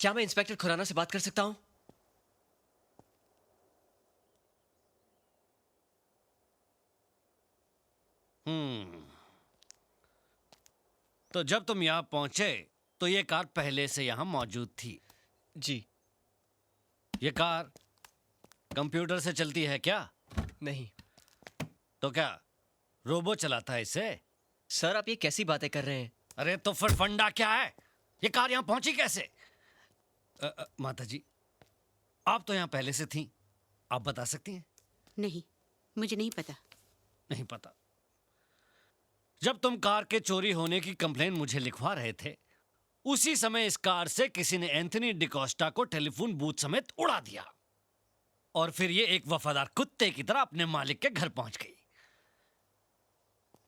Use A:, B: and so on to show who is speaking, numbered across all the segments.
A: क्या मैं इंस्पेक्टर खुराना से बात कर सकता हूँ?
B: तो जब तुम यहाँ पहुंचे तो ये कार पहले से यहाँ मौजूद थी।
A: जी।
B: ये कार कंप्यूटर से चलती है क्या?
A: नहीं।
B: तो क्या रोबो चलाता है इसे?
A: सर, आप ये कैसी बातें कर रहे हैं?
B: अरे तो फिर फंडा क्या है? ये कार यहाँ पहुंची कैसे? माता जी, आप तो यहाँ पहले से थी, आप बता सकती हैं?
C: नहीं, मुझे नहीं पता।
B: नहीं पता। जब तुम कार के चोरी होने की कंप्लेन मुझे लिखवा रहे थे, उसी समय इस कार से किसी ने एंथनी डिकोस्टा को टेलीफोन बूथ समेत उड़ा दिया और फिर ये एक वफादार कुत्ते की तरह अपने मालिक के घर पहुंच गई।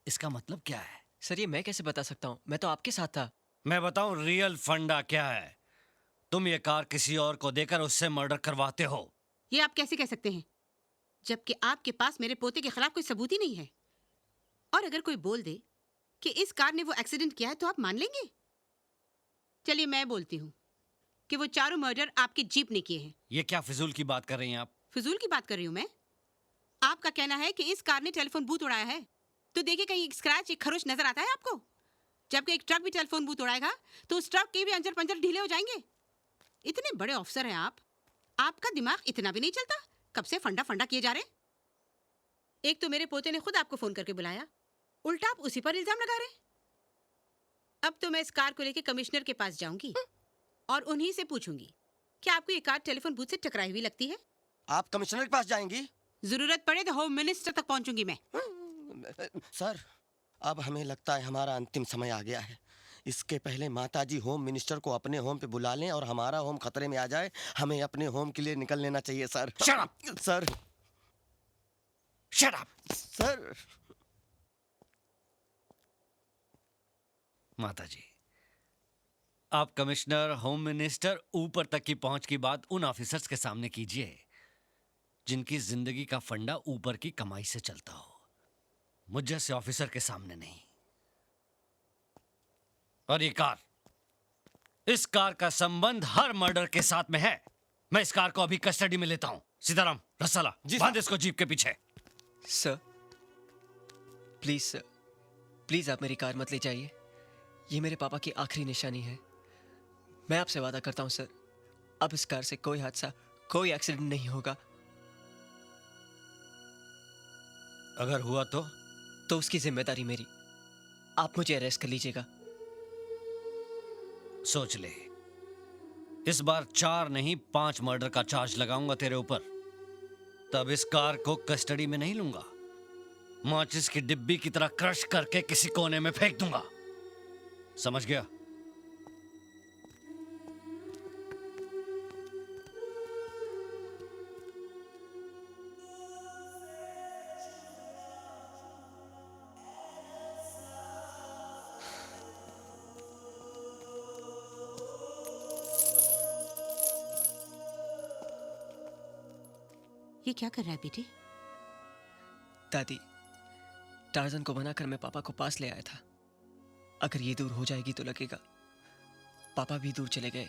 B: इसका मतलब क्या है?
A: सर, ये मैं कैसे बता सकता हूँ? मैं तो आपके साथ था।
B: मैं बताऊं रियल फंडा क्या है? तुम ये कार किसी और को देकर उससे मर्डर करवाते हो।
C: ये आप कैसे कह सकते हैं, जबकि आपके पास मेरे पोते के खिलाफ कोई सबूत ही नहीं है? और अगर कोई बोल दे कि इस कार ने वो एक्सीडेंट किया है तो आप मान लेंगे? चलिए मैं बोलती हूँ कि वो चारों मर्डर आपके जीप ने किए हैं।
B: ये क्या फिजूल की बात कर रही हैं आप?
C: फिजूल की बात कर रही हूँ मैं? आपका कहना है कि इस कार ने टेलीफोन बूथ उड़ाया है, तो देखिए कहीं एक स्क्रैच, एक खरोच नजर आता है आपको? जबकि एक ट्रक भी टेलीफोन बूथ उड़ाएगा तो उस ट्रक के भी अंजर पंजर ढीले हो जाएंगे। इतने बड़े ऑफिसर हैं आप, आपका दिमाग इतना भी नहीं चलता? कब से फंडा फंडा किए जा रहे हैं? एक तो मेरे पोते ने खुद आपको फोन करके बुलाया, उल्टा आप उसी पर इल्जाम लगा रहे हैं। अब तो मैं इस कार को लेकर कमिश्नर के पास जाऊंगी और उन्हीं से पूछूंगी कि आपको ये कार टेलीफोन बूथ से टकराई हुई लगती है।
D: आप कमिश्नर के पास जाएंगी?
C: जरूरत पड़े तो होम मिनिस्टर तक पहुंचूंगी मैं।
D: सर, अब हमें लगता है हमारा अंतिम समय आ गया है। इसके पहले माताजी होम मिनिस्टर को अपने होम पे बुला लें और हमारा होम खतरे में आ जाए, हमें अपने होम के लिए निकल लेना चाहिए sir.
B: Shut up!
D: Sir.
B: Shut up!
D: Sir.
B: माता जी, आप कमिश्नर, होम मिनिस्टर, ऊपर तक की पहुंच की बात उन ऑफिसर्स के सामने कीजिए जिनकी जिंदगी का फंडा ऊपर की कमाई से चलता हो, मुझ जैसे ऑफिसर के सामने नहीं। और ये कार, इस कार का संबंध हर मर्डर के साथ में है। मैं इस कार को अभी कस्टडी में लेता हूं। सीताराम, रसाला, बांध इसको जीप के पीछे।
A: सर, प्लीज आप मेरी कार मत ले जाइए। ये मेरे पापा की आखिरी निशानी है। मैं आपसे वादा करता हूं सर, अब इस कार से कोई हादसा, कोई एक्सीडेंट नहीं होगा।
B: अगर हुआ तो
A: उसकी जिम्मेदारी मेरी। आप मुझे अरेस्ट कर लीजिएगा।
B: सोच ले, इस बार 4 नहीं 5 मर्डर का चार्ज लगाऊंगा तेरे ऊपर। तब इस कार को कस्टडी में नहीं लूंगा, माचिस की डिब्बी की तरह क्रश करके किसी कोने में फेंक दूंगा। समझ गया?
C: ये क्या कर रहा है बेटी?
A: दादी, टार्जन को बनाकर मैं पापा को पास ले आया था। अगर ये दूर हो जाएगी तो लगेगा पापा भी दूर चले गए।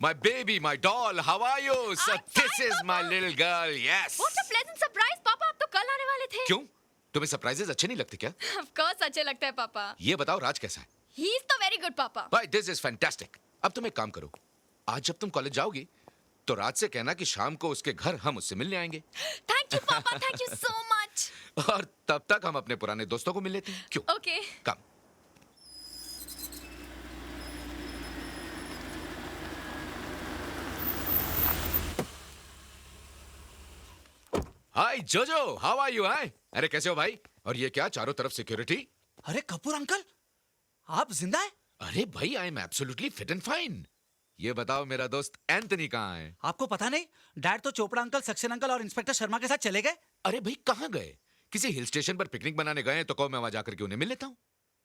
E: My baby, my doll, how are you? So
F: I'm
E: this
F: fine,
E: is my
F: Papa.
E: little girl, yes.
F: What a pleasant surprise, पापा आप तो कल आने वाले थे।
E: क्यों? तुम्हें सरप्राइजेस अच्छे नहीं लगते क्या?
F: Of course अच्छे लगते हैं पापा।
E: ये बताओ राज कैसा है?
F: He is तो very good पापा।
E: भाई this is fantastic. अब तुम एक काम करो, आज जब तुम कॉलेज जाओगी तो राज से कहना कि शाम को उसके घर हम उससे मिलने आएंगे
F: Thank you पापा, thank you so much।
E: और तब तक हम अपने पुराने दोस्तों को मिल लेते हैं। क्यों?
F: Okay।
E: कम। हाय जोजो, हाउ आर यू? हाय, अरे कैसे हो भाई? और ये क्या चारों तरफ सिक्योरिटी?
G: अरे कपूर अंकल, आप जिंदा है?
E: अरे भाई I am absolutely fit and fine. ये बताओ मेरा दोस्त एंथनी कहाँ है?
G: आपको पता नहीं, डैड तो चोपड़ा अंकल, सक्सेना अंकल और इंस्पेक्टर शर्मा के साथ चले गए।
E: अरे भाई कहाँ गए? किसी हिल स्टेशन पर पिकनिक बनाने गए हैं तो कहो मैं वहां जाकर के उन्हें मिल लेता हूँ।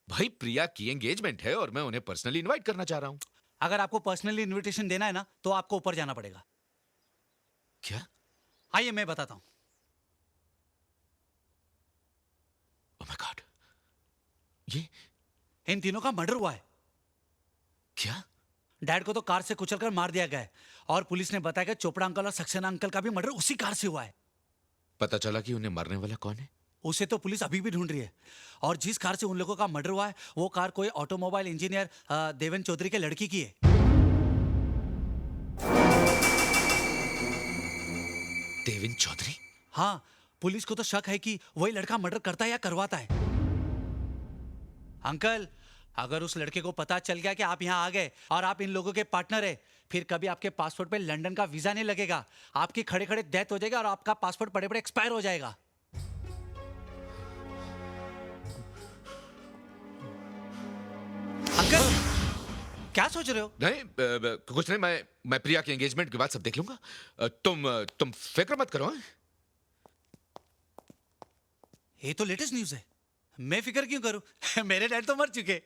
E: भाई प्रिया की एंगेजमेंट है और मैं उन्हें पर्सनली इनवाइट करना चाह रहा हूँ।
G: अगर आपको पर्सनली इनविटेशन देना है ना, तो आपको ऊपर जाना पड़ेगा।
E: क्या?
G: आइए मैं बताता हूँ।
E: ओह माय गॉड, ये
G: इन तीनों का मर्डर हुआ है।
E: क्या?
G: डैड को तो कार से कुचलकर मार दिया गया है और पुलिस ने बताया कि चोपड़ा अंकल और सक्सेना अंकल का भी मर्डर उसी कार से हुआ है।
E: पता चला कि उन्हें मारने वाला कौन है?
G: उसे तो पुलिस अभी भी ढूंढ रही है और जिस कार से उन लोगों का मर्डर हुआ है वो कार कोई ऑटोमोबाइल इंजीनियर देवेन चौधरी के लड़की की है।
E: देवेन चौधरी?
G: हाँ, पुलिस को तो शक है कि वही लड़का मर्डर करता है या करवाता है। अंकल, अगर उस लड़के को पता चल गया कि आप यहाँ आ गए और आप इन लोगों के पार्टनर है, फिर कभी आपके पासपोर्ट पे लंदन का वीजा नहीं लगेगा, आपकी खड़े खड़े डेथ हो जाएगी और आपका पासपोर्ट पड़े पड़े एक्सपायर हो जाएगा। अंकल, क्या सोच रहे हो?
E: नहीं कुछ नहीं, मैं प्रिया के एंगेजमेंट के बाद सब देख लूंगा। तुम फिक्र मत करो। हाँ?
G: ये तो लेटेस्ट न्यूज़ है, मैं फिक्र क्यों करूं? मेरे डैड तो मर चुके।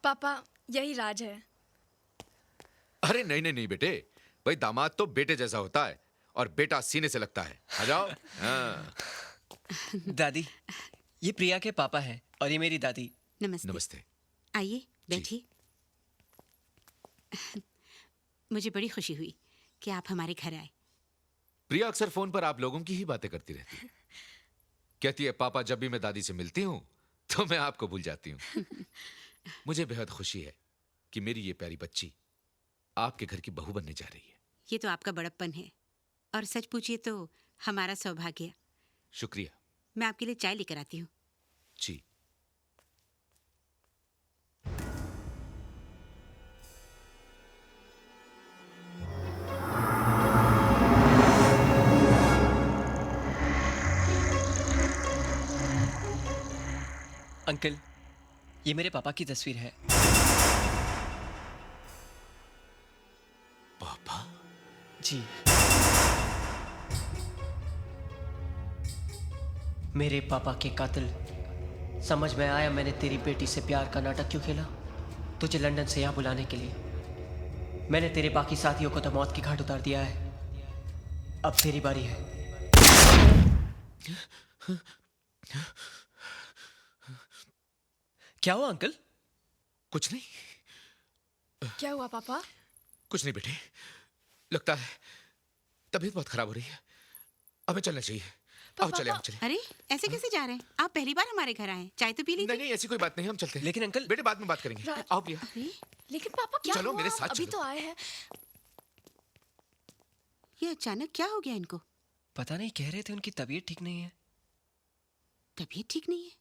F: पापा यही राज है।
E: अरे नहीं नहीं नहीं बेटे, भाई दामाद तो बेटे जैसा होता है और बेटा सीने से लगता है। आ जाओ। हाँ।
A: दादी, ये प्रिया के पापा हैं और ये मेरी दादी।
C: नमस्ते।
E: नमस्ते।
C: आइए बैठिए। मुझे बड़ी खुशी हुई कि आप हमारे घर आए।
E: प्रिया अक्सर फोन पर आप लोगों की ही बातें करती रहती है। कहती है पापा जब भी मैं दादी से मिलती हूँ तो मैं आपको भूल जाती हूँ। मुझे बेहद खुशी है कि मेरी ये प्यारी बच्ची आपके घर की बहू बनने जा रही है।
C: ये तो आपका बड़प्पन है और सच पूछिए तो हमारा सौभाग्य।
E: शुक्रिया।
C: मैं आपके लिए चाय लेकर आती हूँ।
E: जी।
A: अंकल, ये मेरे पापा की तस्वीर है।
E: पापा?
A: जी। मेरे पापा के कातिल, समझ में आया मैंने तेरी बेटी से प्यार का नाटक क्यों खेला? तुझे लंदन से यहाँ बुलाने के लिए। मैंने तेरे बाकी साथियों को तो मौत की घाट उतार दिया है, अब तेरी बारी है। क्या हुआ अंकल?
E: कुछ नहीं।
F: क्या हुआ पापा?
E: कुछ नहीं बेटे, लगता है तबीयत बहुत खराब हो रही है, हमें चलना चाहिए। आओ चले, हम चले।
C: अरे ऐसे कैसे जा रहे हैं? आप पहली बार हमारे घर आए, चाय तो पी लीजिए।
E: नहीं नहीं ऐसी कोई बात नहीं, हम चलते हैं।
A: लेकिन अंकल,
E: बेटे बाद में बात करेंगे।
F: राज-
E: आओ प्रिया।
C: अरे
F: लेकिन पापा क्या
E: चलो,
F: हुआ?
E: मेरे साथ
F: अभी
E: चलो।
F: तो आए हैं।
C: ये अचानक क्या हो गया इनको?
A: पता नहीं, कह रहे थे उनकी तबीयत ठीक नहीं है।
C: तबीयत ठीक नहीं है?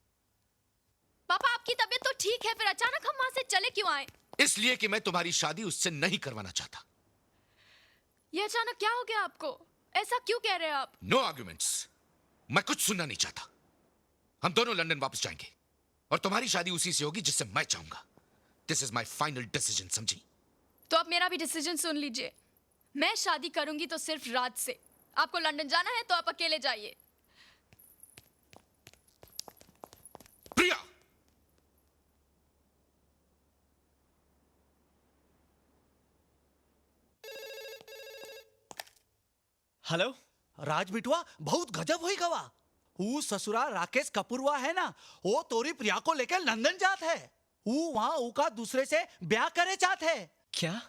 F: पापा आपकी तबीयत तो ठीक है, फिर अचानक हम वहां से चले क्यों आए?
E: इसलिए कि मैं तुम्हारी शादी उससे नहीं करवाना चाहता।
F: ये अचानक क्या हो गया आपको? ऐसा क्यों कह रहे हैं आप?
E: नो आर्ग्यूमेंट्स, मैं कुछ सुनना नहीं चाहता। हम दोनों लंदन वापस जाएंगे और तुम्हारी शादी उसी से होगी जिससे मैं चाहूंगा। This is my final decision, समझी?
F: तो अब मेरा भी डिसीजन सुन लीजिए। मैं शादी करूंगी तो सिर्फ राज से। आपको लंदन जाना है तो आप अकेले जाइए।
E: प्रिया,
A: हेलो।
G: राज बिटवा बहुत गजब हुई गवा। वो ससुरा राकेश कपूरवा है ना, वो तोरी प्रिया को लेकर लंदन जात है। वो वहाँ उका दूसरे से ब्याह करे चाहत है।
A: क्या?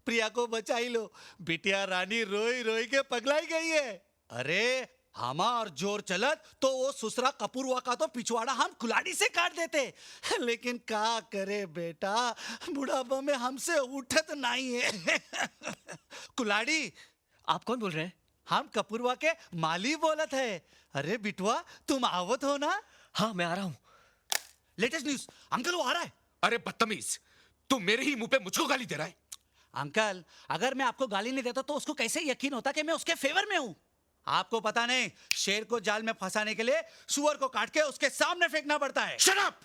G: प्रिया को बचाई लो, बिटिया रानी रोई रोई के पगलाई गई है। अरे हमा और जोर चलत तो वो ससुरा कपूरवा का तो पिछवाड़ा हम कुलाड़ी से काट देते, लेकिन का करे बेटा, बुढ़ापा में हमसे उठत नहीं है। कुलाड़ी।
A: आप कौन बोल रहे हैं?
G: हम कपूरवा के माली बोलत है। अरे बिटवा तुम आवत हो ना?
A: हाँ मैं आ रहा हूँ।
G: लेटेस्ट न्यूज, अंकल वो आ रहा है।
E: अरे बदतमीज, तू मेरे ही मुंह पे मुझको गाली दे रहा है।
G: अंकल अगर मैं आपको गाली नहीं देता तो उसको कैसे यकीन होता कि मैं उसके फेवर में हूँ? आपको पता नहीं, शेर को जाल में फंसाने के लिए सुअर को काट के उसके सामने फेंकना पड़ता है।
E: Shut up!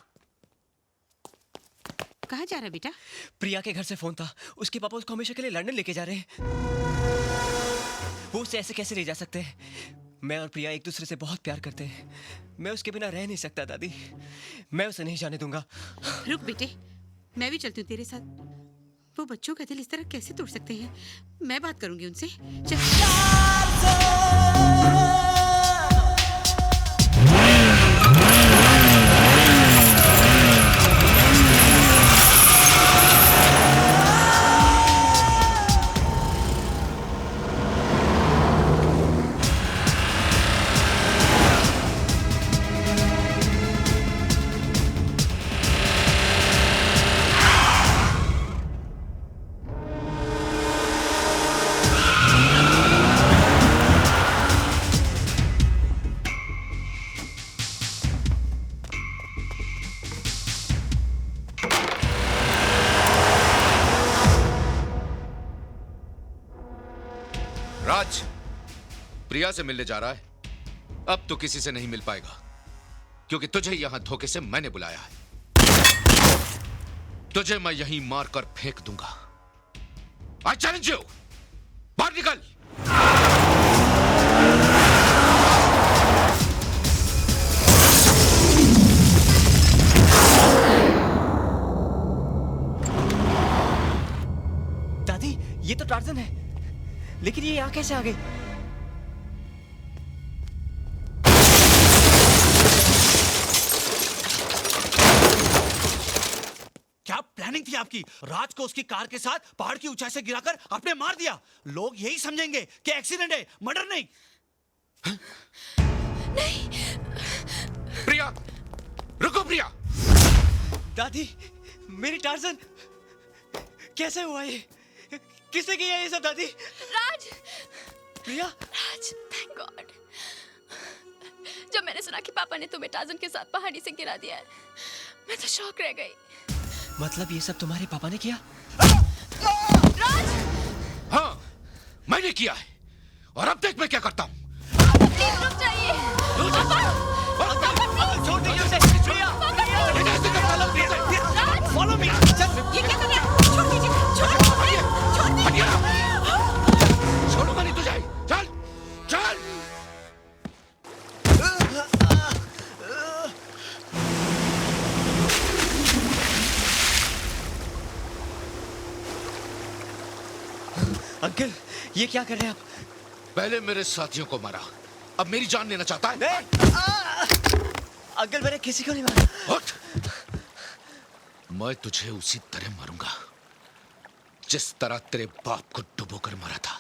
C: कहाँ जा रहा है बेटा?
A: प्रिया के घर से फोन था, उसके पापा उसको हमेशा के लिए लंदन लेके जा रहे हैं। वो उसे ऐसे कैसे ले जा सकते हैं? मैं और प्रिया एक दूसरे से बहुत प्यार करते हैं। मैं उसके बिना रह नहीं सकता दादी। मैं उसे नहीं जाने दूंगा।
C: रुक बेटे, मैं भी चलती हूँ तेरे साथ। वो बच्चों का दिल इस तरह कैसे तोड़ सकते हैं? मैं बात करूंगी उनसे। चल।
E: राज, प्रिया से मिलने जा रहा है। अब तो किसी से नहीं मिल पाएगा, क्योंकि तुझे यहां धोखे से मैंने बुलाया है। तुझे मैं यहीं मारकर फेंक दूंगा। आई चैलेंज यू, बाहर निकल।
A: दादी ये तो टार्जन है, लेकिन ये यहाँ कैसे आ गई?
G: क्या प्लानिंग थी आपकी? राज को उसकी कार के साथ पहाड़ की ऊंचाई से गिराकर आपने मार दिया। लोग यही समझेंगे कि एक्सीडेंट है, मर्डर नहीं।
E: प्रिया, रुको प्रिया।
A: दादी मेरी टार्जन कैसे हुआ ये? किसने किया ये सब दादी?
F: राज!
A: प्रिया?
F: राज, थैंक गॉड। जब मैंने सुना कि पापा ने तुम्हें टार्जन के साथ पहाड़ी से गिरा दिया है, मैं तो शॉक रह गई।
A: मतलब ये सब तुम्हारे पापा ने किया?
F: राज!
E: हाँ, मैंने किया है, और अब देख मैं क्या करता हूँ।
F: प्लीज रुक जाइए।
A: छोड़ दीजिए उसे। प्रिया!
G: Follow me.
C: ये क्या कर रहा है? छोड़ दीजिए, छोड़ दीजिए।
E: छोड़ूंगा नहीं तुझे। चल चल।
A: अंकल ये क्या कर रहे हैं आप?
E: पहले मेरे साथियों को मारा, अब मेरी जान लेना चाहता है?
A: नहीं! अंकल मैंने किसी को नहीं मारा।
E: उठ! मैं तुझे उसी तरह मारूंगा जिस तरह तेरे बाप को डुबोकर मारा था।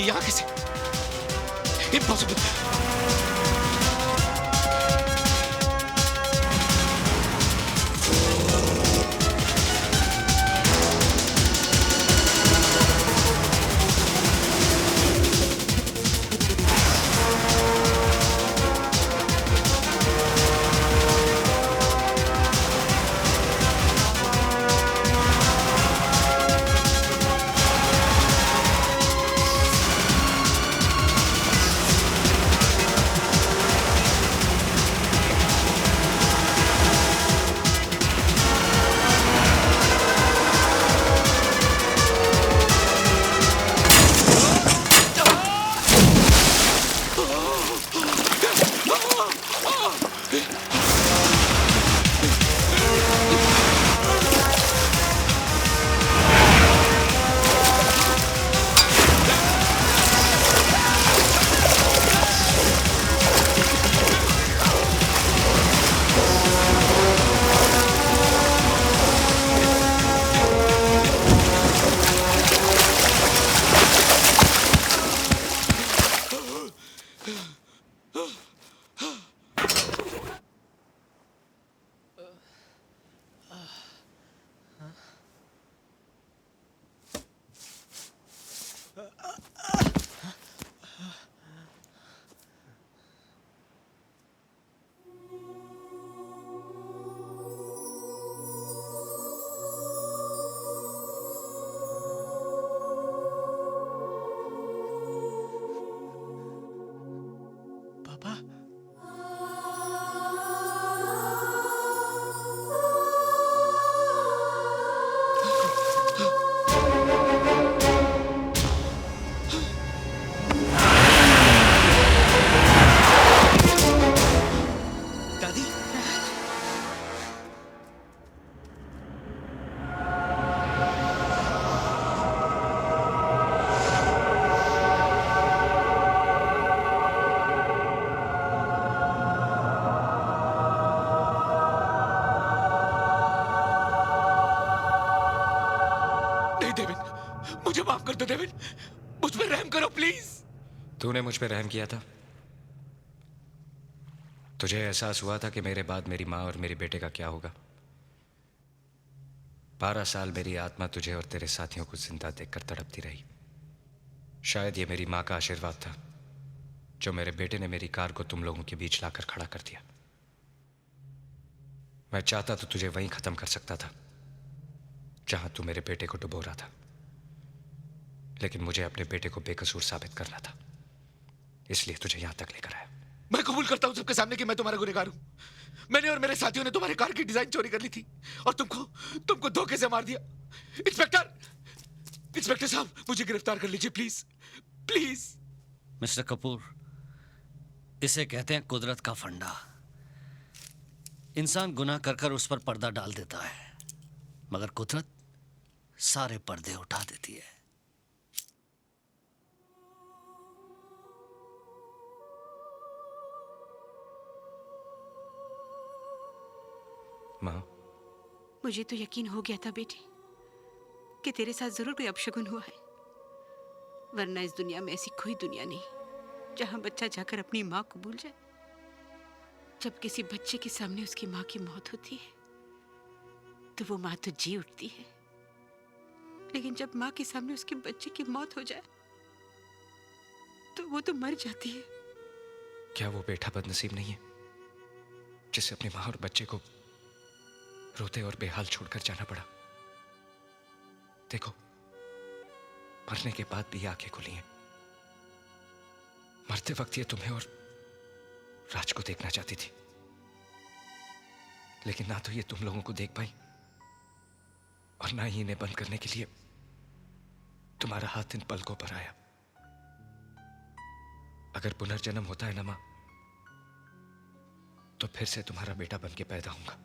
E: यहाँ कैसे? इम्पॉसिबल। मुझे माफ कर दो डेविड, मुझ पर रहम करो प्लीज।
H: तूने मुझ पे रहम किया था? तुझे एहसास हुआ था कि मेरे बाद मेरी माँ और मेरे बेटे का क्या होगा? 12 साल मेरी आत्मा तुझे और तेरे साथियों को जिंदा देखकर तड़पती रही। शायद ये मेरी माँ का आशीर्वाद था जो मेरे बेटे ने मेरी कार को तुम लोगों के बीच लाकर खड़ा कर दिया। मैं चाहता तो तुझे वहीं खत्म कर सकता था जहां तू मेरे बेटे को डुबो रहा था, लेकिन मुझे अपने बेटे को बेकसूर साबित करना था, इसलिए तुझे यहां तक लेकर आया।
E: मैं कबूल करता हूं सबके सामने कि मैं तुम्हारा गुनहगार हूं। मैंने और मेरे साथियों ने तुम्हारे कार की डिजाइन चोरी कर ली थी और तुमको धोखे से मार दिया। इंस्पेक्टर साहब, मुझे गिरफ्तार कर लीजिए प्लीज प्लीज।
B: मिस्टर कपूर, इसे कहते हैं कुदरत का फंडा। इंसान गुनाह कर कर उस पर पर्दा डाल देता है, मगर कुदरत सारे पर्दे उठा देती है।
H: माँ,
C: मुझे तो यकीन हो गया था बेटी कि तेरे साथ जरूर कोई अपशगुन हुआ है, वरना इस दुनिया में ऐसी कोई दुनिया नहीं जहां बच्चा जाकर अपनी माँ को भूल जाए। जब किसी बच्चे के सामने उसकी माँ की मौत होती है तो वो माँ तो जी उठती है, लेकिन जब माँ के सामने उसके बच्चे की मौत हो जाए तो वो तो मर जाती है।
H: क्या वो बेटा बदनसीब नहीं है जिसे अपनी माँ और बच्चे को रोते और बेहाल छोड़कर जाना पड़ा? देखो, मरने के बाद भी आंखें खुली हैं। मरते वक्त ये तुम्हें और राज को देखना चाहती थी, लेकिन ना तो ये तुम लोगों को देख पाई और ना ही इन्हें बंद करने के लिए तुम्हारा हाथ इन पलकों पर आया। अगर पुनर्जन्म होता है ना मां, तो फिर से तुम्हारा बेटा बन के पैदा होऊंगा।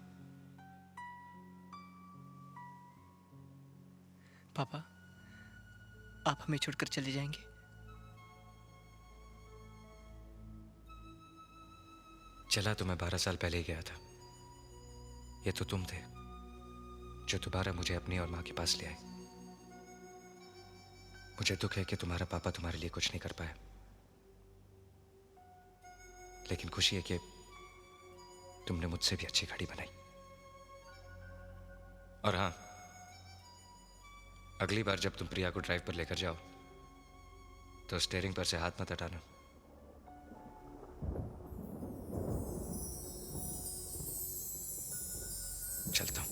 A: पापा, आप हमें छोड़कर चले जाएंगे?
H: चला तो मैं 12 साल पहले ही गया था। ये तो तुम थे जो दोबारा मुझे अपनी और मां के पास ले आए। मुझे दुख है कि तुम्हारा पापा तुम्हारे लिए कुछ नहीं कर पाया, लेकिन खुशी है कि तुमने मुझसे भी अच्छी गाड़ी बनाई। और हाँ, अगली बार जब तुम प्रिया को ड्राइव पर लेकर जाओ तो स्टीयरिंग पर से हाथ मत हटाना। चलता हूं।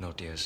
H: No tears.